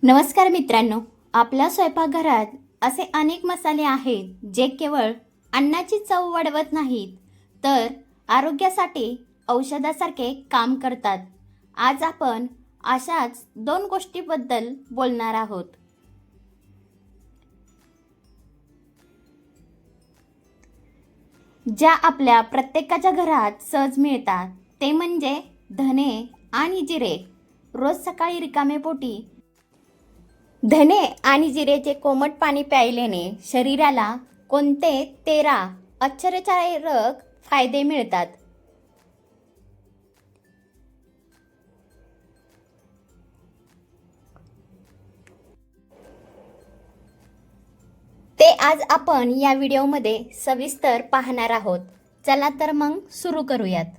नमस्कार मित्रांनो, आपल्या स्वयंपाकघरात असे अनेक मसाले आहेत जे केवळ अन्नाची चव वाढवत नाहीत, तर आरोग्यासाठी औषधासारखे काम करतात. आज आपण अशाच दोन गोष्टींबद्दल बोलणार आहोत. ज्या आपल्या प्रत्येकाच्या घरात सहज मिळतात, ते म्हणजे धने आणि जिरे. रोज सकाळी रिकामे पोटी धने आणि जिरेचे कोमट पाणी प्यायल्याने शरीराला कोणते 13 आश्चर्यकारक फायदे मिळतात. ते आज आपण या व्हिडिओमध्ये सविस्तर पाहणार आहोत. चला तर मग सुरू करूयात.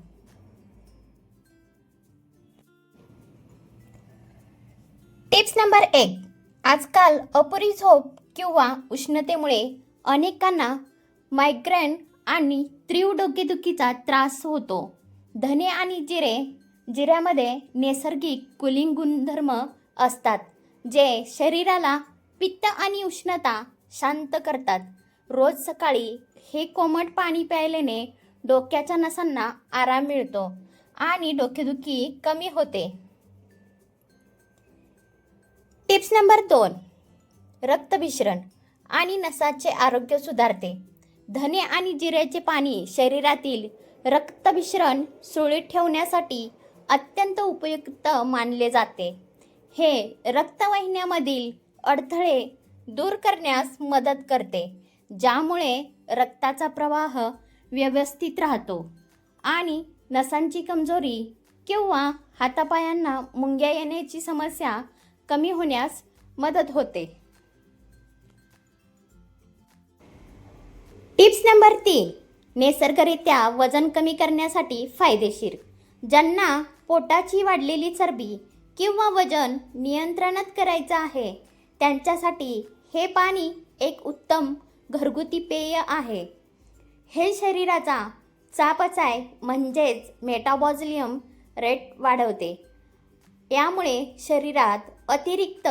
Tips number 1. आजकाल अपुरी झोप किंवा उष्णतेमुळे अनेकांना मायग्रेन आणि तीव्र डोकेदुखीचा त्रास होतो. धने आणि जिऱ्यामध्ये नैसर्गिक कूलिंग गुणधर्म असतात, जे शरीराला पित्त आणि उष्णता शांत करतात. रोज सकाळी हे कोमट पाणी प्यायल्याने डोक्याच्या नसांना आराम मिळतो आणि डोकेदुखी कमी होते. Tips number 2. रक्तभिसरण आणि नसाचे आरोग्य सुधारते. धने आणि जिऱ्याचे पाणी शरीरातील रक्तभिसरण सुरळीत ठेवण्यासाठी अत्यंत उपयुक्त मानले जाते. हे रक्तवाहिन्यांमधील अडथळे दूर करण्यास मदत करते, ज्यामुळे रक्ताचा प्रवाह व्यवस्थित राहतो आणि नसांची कमजोरी किंवा हातापायांना मुंग्या येण्याची समस्या कमी होण्यास मदत होते. Tips number 3. नैसर्गिकरित्या वजन कमी करण्यासाठी फायदेशीर. ज्यांना पोटाची वाढलेली चरबी किंवा वजन नियंत्रणात करायचं आहे, त्यांच्यासाठी हे पाणी एक उत्तम घरगुती पेय आहे. हे शरीराचा चयापचय म्हणजेच मेटाबॉलिझम रेट वाढवते. यामुळे शरीरात अतिरिक्त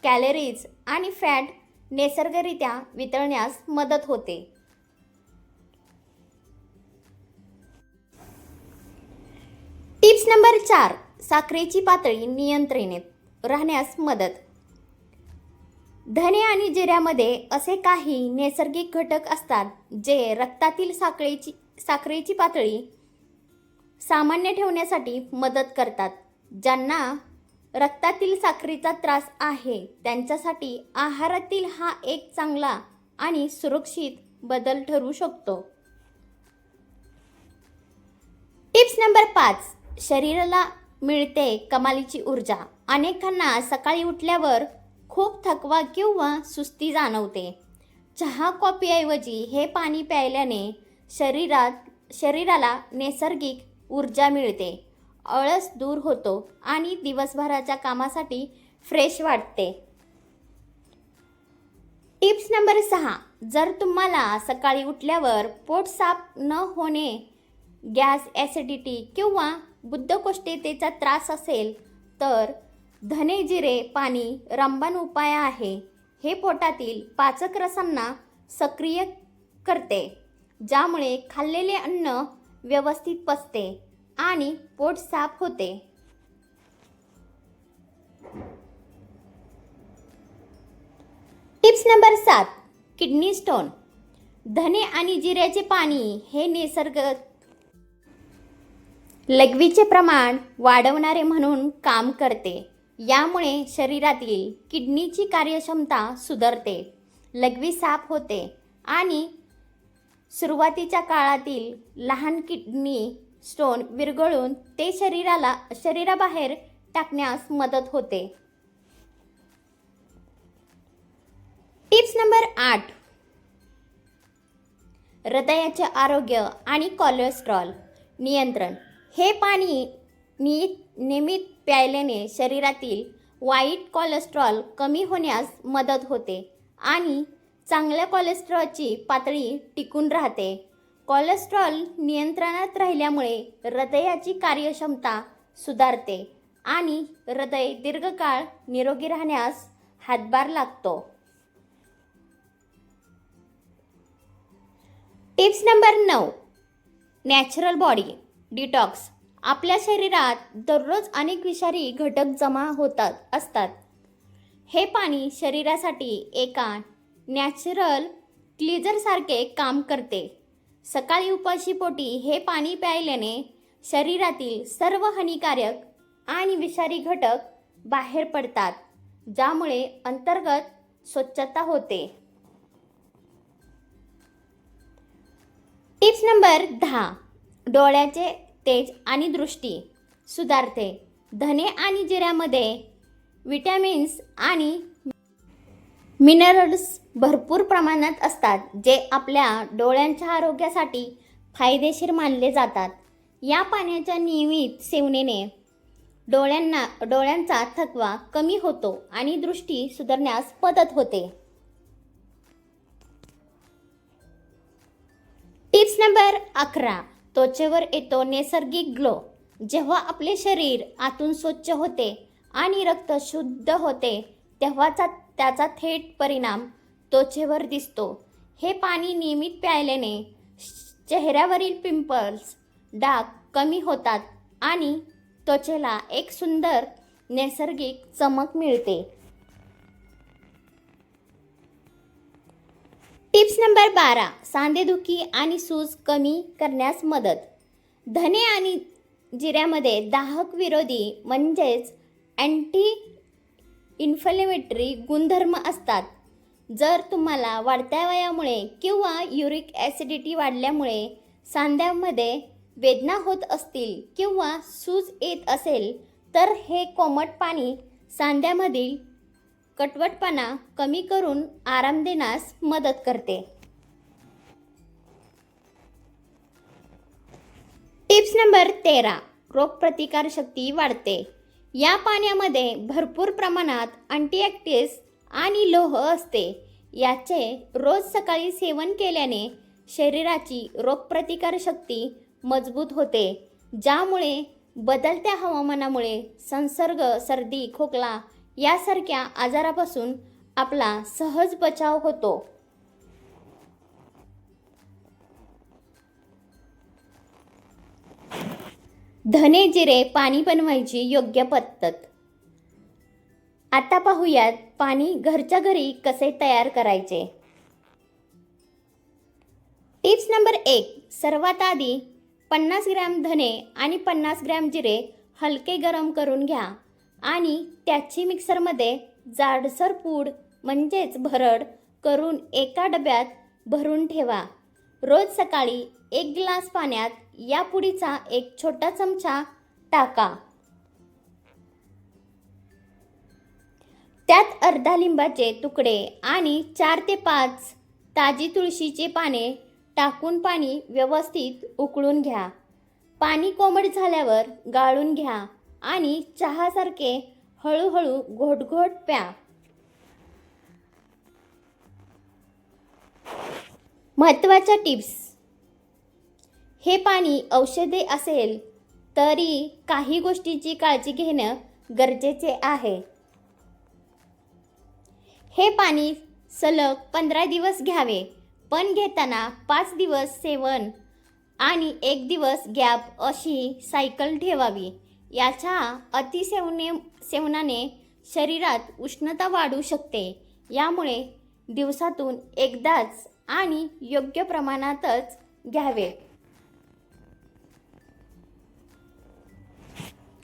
कॅलरीज आणि फॅट नैसर्गिकरित्या वितळण्यास मदत होते. Tips number 4. साखरेची पातळी नियंत्रणात राहण्यास मदत. धने आणि जिऱ्यामध्ये असे काही नैसर्गिक घटक असतात जे रक्तातील साखरेची पातळी सामान्य ठेवण्यासाठी मदत करतात. ज्यांना रक्तातील साखरेचा त्रास आहे, त्यांच्यासाठी आहारातील हा एक चांगला आणि सुरक्षित बदल ठरू शकतो. Tips number 5. शरीराला मिळते कमालीची ऊर्जा. अनेकांना सकाळी उठल्यावर खूप थकवा किंवा सुस्ती जाणवते. चहा कॉफीऐवजी हे पाणी प्यायल्याने शरीराला नैसर्गिक ऊर्जा मिळते, आळस दूर होतो आणि दिवसभराच्या कामासाठी फ्रेश वाटते. Tips number 6. जर तुम्हाला सकाळी उठल्यावर पोट साफ न होणे, गॅस, ॲसिडिटी किंवा बद्धकोष्ठतेचा त्रास असेल, तर धने जिरे पाणी रामबाण उपाय आहे. हे पोटातील पाचक रसांना सक्रिय करते, ज्यामुळे खाल्लेले अन्न व्यवस्थित पचते आणि पोट साफ होते. Tips number 7. Kidney stone. धने आणि जिऱ्याचे पाणी हे नैसर्गिक लघवीचे प्रमाण वाढवणारे म्हणून काम करते. यामुळे शरीरातील किडनीची कार्यक्षमता सुधारते, लघवी साफ होते आणि सुरुवातीच्या काळातील लहान किडनी स्टोन विरघळून ते शरीराबाहेर टाकण्यास मदत होते. Tips number 8. हृदयाचे आरोग्य आणि कोलेस्ट्रॉल नियंत्रण. हे पाणी नियमित प्यायल्याने शरीरातील वाईट कोलेस्ट्रॉल कमी होण्यास मदत होते आणि चांगल्या कोलेस्ट्रॉलची पातळी टिकून राहते. कोलेस्ट्रॉल नियंत्रणात राहिल्यामुळे हृदयाची कार्यक्षमता सुधारते आणि हृदय दीर्घकाळ निरोगी राहण्यास हातभार लागतो. Tips number 9. Natural body detox. आपल्या शरीरात दररोज अनेक विषारी घटक जमा होतात असतात. हे पाणी शरीरासाठी एका नॅचरल क्लीन्झरसारखे काम करते. सकाळी उपाशी पोटी हे पाणी प्यायल्याने शरीरातील सर्व हानिकारक आणि विषारी घटक बाहेर पडतात, ज्यामुळे अंतर्गत स्वच्छता होते. Tips number 10. डोळ्याचे तेज आणि दृष्टी सुधारते. धने आणि जिऱ्यामध्ये विटॅमिन्स आणि मिनरल्स भरपूर प्रमाणात असतात, जे आपल्या डोळ्यांच्या आरोग्यासाठी फायदेशीर मानले जातात. या पाण्याच्या नियमित सेवनाने डोळ्यांचा थकवा कमी होतो आणि दृष्टी सुधारण्यास मदत होते. Tips number 11. त्वचेवर येतो नैसर्गिक ग्लो. जेव्हा आपले शरीर आतून स्वच्छ होते आणि रक्त शुद्ध होते, तेव्हाचा त्याचा थेट परिणाम त्वचेवर दिसतो. हे पाणी नियमित प्यायल्याने चेहऱ्यावरील पिंपल्स, डाग कमी होतात आणि त्वचेला एक सुंदर नैसर्गिक चमक मिळते. Tips number 12. सांधेदुखी आणि सूज कमी करण्यास मदत. धने आणि जिऱ्यामध्ये दाहक विरोधी म्हणजेच अँटी इन्फ्लेमेटरी गुणधर्म असतात. जर तुम्हाला वाढत्या वयामुळे किंवा युरिक ॲसिडिटी वाढल्यामुळे सांध्यामध्ये वेदना होत असतील किंवा सूज येत असेल, तर हे कोमट पाणी सांध्यामधील कटवटपणा कमी करून आराम देण्यास मदत करते. Tips number 13. रोगप्रतिकारशक्ती वाढते. या पाण्यामध्ये भरपूर प्रमाणात अँटीऑक्सिडंट्स आणि लोह असते. याचे रोज सकाळी सेवन केल्याने शरीराची रोगप्रतिकारशक्ती मजबूत होते, ज्यामुळे बदलत्या हवामानामुळे संसर्ग, सर्दी, खोकला यासारख्या आजारापासून आपला सहज बचाव होतो. धने जिरे पाणी बनवायची योग्य पद्धत. आता पाहूयात पाणी घरच्या घरी कसे तयार करायचे. Tips number 1. सर्वात आधी 50 ग्रॅम धने आणि 50 ग्रॅम जिरे हलके गरम करून घ्या आणि त्याची मिक्सरमध्ये जाडसर पूड म्हणजेच भरड करून एका डब्यात भरून ठेवा. रोज सकाळी 1 ग्लास पाण्यात या पुडीचा एक छोटा चमचा टाका. त्यात अर्धा लिंबाचे तुकडे आणि 4 ते 5 ताजी तुळशीची पाने टाकून पाणी व्यवस्थित उकळून घ्या. पाणी कोमट झाल्यावर गाळून घ्या आणि चहासारखे हळूहळू घोट प्या. महत्त्वाच्या टिप्स. हे पाणी औषधी असेल तरी काही गोष्टींची काळजी घेणं गरजेचे आहे. हे पाणी सलग 15 दिवस घ्यावे, पण घेताना 5 दिवस सेवन आणि 1 दिवस गॅप अशी सायकल ठेवावी. याच्या सेवनाने शरीरात उष्णता वाढू शकते. यामुळे दिवसातून एकदाच आणि योग्य प्रमाणातच घ्यावे.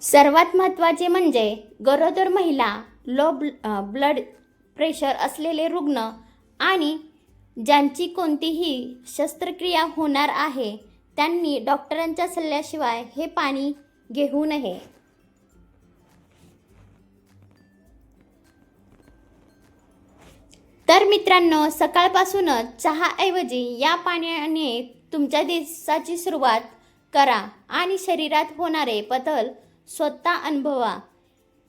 सर्वात महत्त्वाचे म्हणजे गरोदर महिला, लो ब्लड प्रेशर असलेले रुग्ण आणि ज्यांची कोणतीही शस्त्रक्रिया होणार आहे, त्यांनी डॉक्टरांच्या सल्ल्याशिवाय हे पाणी घेऊ नये. तर मित्रांनो, सकाळपासूनच चहाऐवजी या पाण्याने तुमच्या दिवसाची सुरुवात करा आणि शरीरात होणारे बदल स्वतः अनुभवा.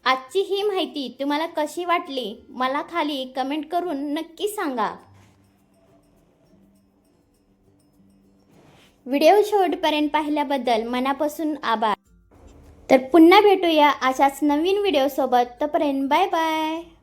आजची ही माहिती तुम्हाला कशी वाटली मला खाली कमेंट करून नक्की सांगा. व्हिडिओ शेवटपर्यंत पाहिल्याबद्दल मनापासून आभार. तर पुन्हा भेटूया अशाच नवीन व्हिडिओसोबत. तोपर्यंत बाय बाय.